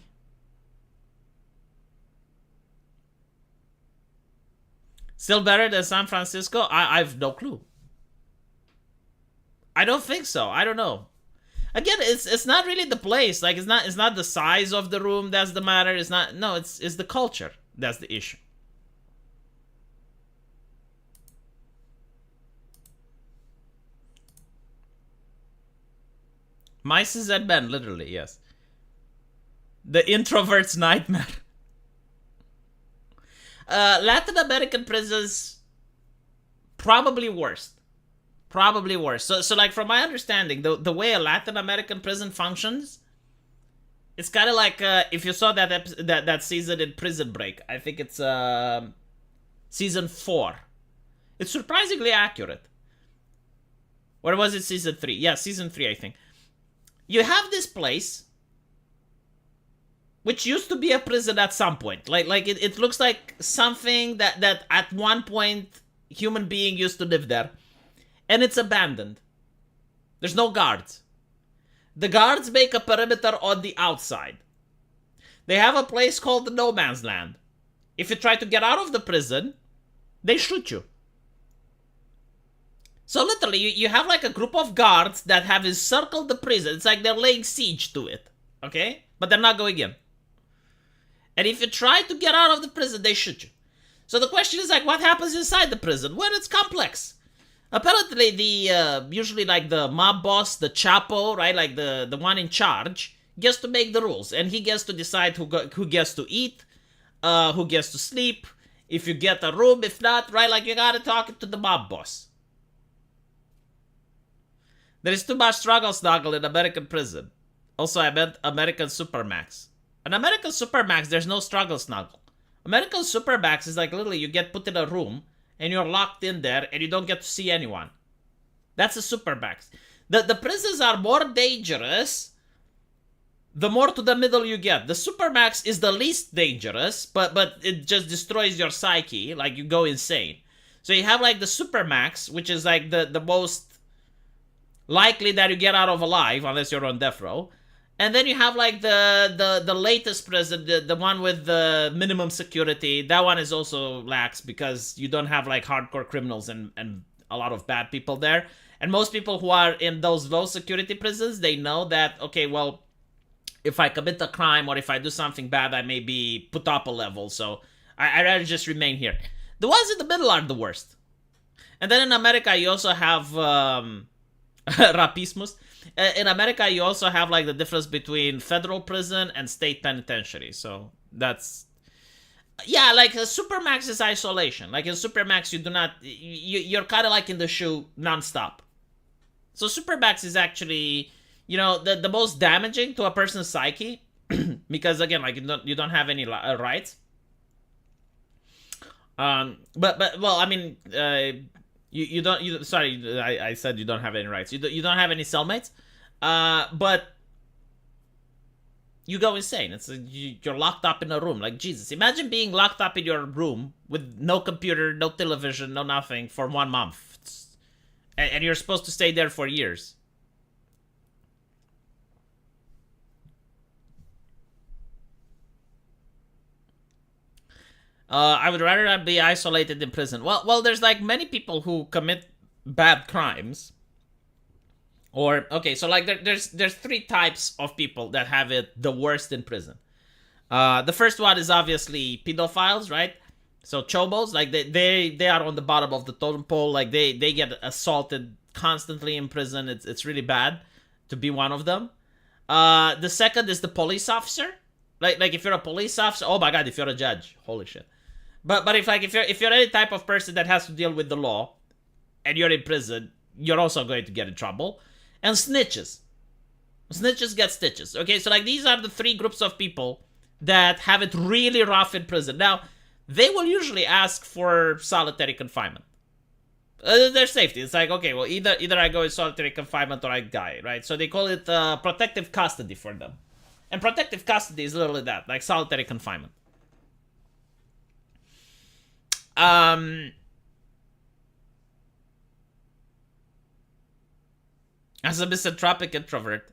Still better than San Francisco? I've no clue. I don't think so. I don't know. Again, it's not really the place. Like it's not the size of the room that's the matter. It's the culture that's the issue. Mice and men, literally, yes. The introvert's nightmare. Latin American prisons, probably worst. Probably worse. So like from my understanding, the way a Latin American prison functions, it's kind of like if you saw that season in Prison Break. I think it's season 4. It's surprisingly accurate. Or was it season 3? Yeah, season 3, I think. You have this place, which used to be a prison at some point. Like it looks like something that at one point human being used to live there. And it's abandoned. There's no guards. The guards make a perimeter on the outside. They have a place called the No Man's Land. If you try to get out of the prison, they shoot you. So literally, you have like a group of guards that have encircled the prison. It's like they're laying siege to it. Okay? But they're not going in. And if you try to get out of the prison, they shoot you. So the question is like, what happens inside the prison? Well, it's complex. Apparently, usually like the mob boss, the Chapo, right, like the one in charge, gets to make the rules, and he gets to decide who gets to eat, who gets to sleep, if you get a room, if not, right, like you gotta talk to the mob boss. There is too much struggle snuggle in American prison. Also, I meant American Supermax. In American Supermax, there's no struggle snuggle. American Supermax is like literally you get put in a room, and you're locked in there, and you don't get to see anyone. That's a Supermax. The prisons are more dangerous the more to the middle you get. The Supermax is the least dangerous, but it just destroys your psyche, like you go insane. So you have like the Supermax, which is like the most likely that you get out of alive, unless you're on death row. And then you have like the latest prison, the one with the minimum security. That one is also lax because you don't have like hardcore criminals and a lot of bad people there. And most people who are in those low security prisons, they know that, okay, well, if I commit a crime or if I do something bad, I may be put up a level. So I'd rather just remain here. The ones in the middle are the worst. And then in America, you also have rapismus. In America, you also have like the difference between federal prison and state penitentiary. So that's, yeah, like a Supermax is isolation. Like in Supermax, you do not, you're kind of like in the shoe nonstop. So Supermax is actually, you know, the most damaging to a person's psyche because again, like you don't have any rights. But well, I mean, you don't. Sorry, I said you don't have any rights. You don't have any cellmates. But you go insane. You're locked up in a room. Like Jesus, imagine being locked up in your room with no computer, no television, no nothing for 1 month, and you're supposed to stay there for years. I would rather not be isolated in prison. Well, there's like many people who commit bad crimes. Or okay, so like there's 3 types of people that have it the worst in prison. The first one is obviously pedophiles, right? So chobos, like they are on the bottom of the totem pole. Like they get assaulted constantly in prison. It's really bad to be one of them. The second is the police officer. Like if you're a police officer, oh my god, if you're a judge, holy shit. But if you're any type of person that has to deal with the law, and you're in prison, you're also going to get in trouble. And snitches. Snitches get stitches. Okay, so like these are the 3 groups of people that have it really rough in prison. Now, they will usually ask for solitary confinement. Their safety. It's like, okay, well, either I go in solitary confinement or I die, right? So they call it protective custody for them. And protective custody is literally that, like solitary confinement. As a misanthropic introvert,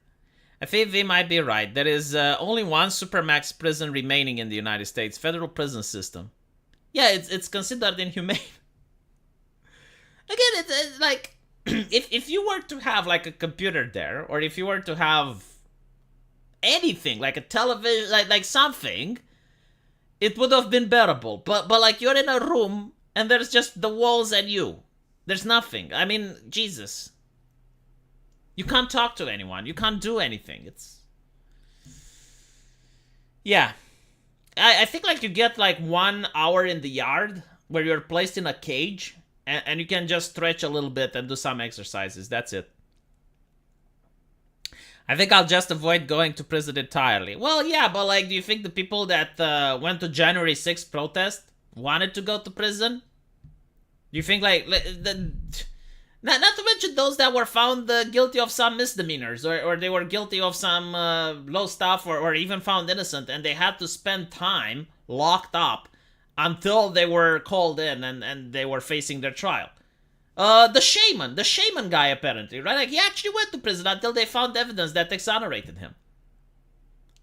I think they might be right. There is only one supermax prison remaining in the United States, federal prison system. Yeah, it's considered inhumane. Again, it's like if you were to have like a computer there, or if you were to have anything like a television, like something, it would have been bearable. But like you're in a room and there's just the walls and you. There's nothing. I mean, Jesus. You can't talk to anyone. You can't do anything. It's... Yeah. I think like you get like 1 hour in the yard where you're placed in a cage and you can just stretch a little bit and do some exercises. That's it. I think I'll just avoid going to prison entirely. Well, yeah, but like, do you think the people that went to January 6th protest wanted to go to prison? Do you think like... Not to mention those that were found guilty of some misdemeanors, or they were guilty of some low stuff, or even found innocent, and they had to spend time locked up until they were called in and they were facing their trial. The shaman guy apparently, right? Like he actually went to prison until they found evidence that exonerated him.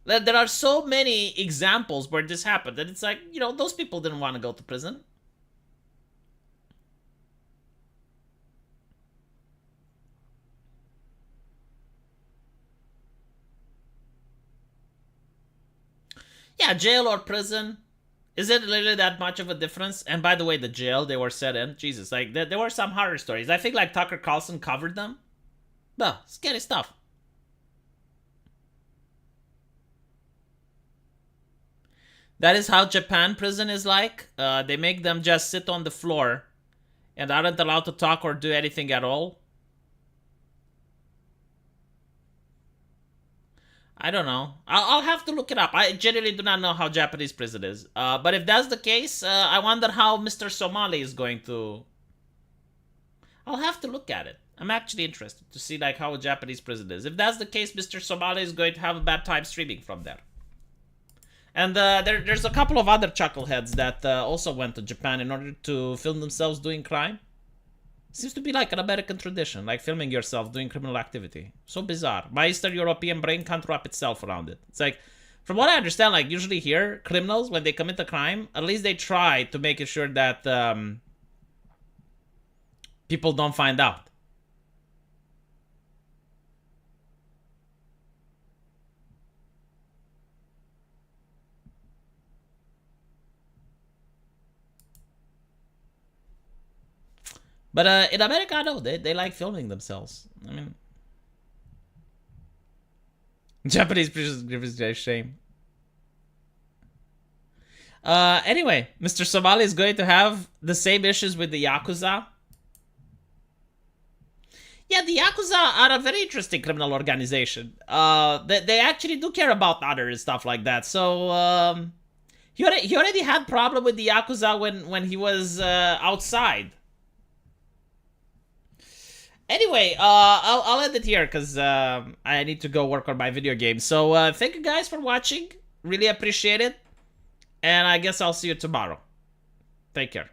There are so many examples where this happened that it's like, you know, those people didn't want to go to prison. Yeah, jail or prison. Is it really that much of a difference? And by the way, the jail they were set in, Jesus, like there were some horror stories. I think like Tucker Carlson covered them. Well, scary stuff. That is how Japan prison is like. They make them just sit on the floor and aren't allowed to talk or do anything at all. I don't know. I'll have to look it up. I genuinely do not know how Japanese prison is. But if that's the case, I wonder how Mr. Somali is going to... I'll have to look at it. I'm actually interested to see like how a Japanese prison is. If that's the case, Mr. Somali is going to have a bad time streaming from there. And there's a couple of other chuckleheads that also went to Japan in order to film themselves doing crime. Seems to be like an American tradition, like filming yourself doing criminal activity. So bizarre. My Eastern European brain can't wrap itself around it. It's like, from what I understand, like usually here, criminals, when they commit a crime, at least they try to make sure that people don't find out. But in America, no, they like filming themselves. I mean, Japanese prisoners give a shame. Anyway, Mr. Somali is going to have the same issues with the Yakuza. Yeah, the Yakuza are a very interesting criminal organization. They actually do care about others and stuff like that. So, he already had problem with the Yakuza when he was outside. Anyway, I'll end it here because I need to go work on my video game. So thank you guys for watching. Really appreciate it. And I guess I'll see you tomorrow. Take care.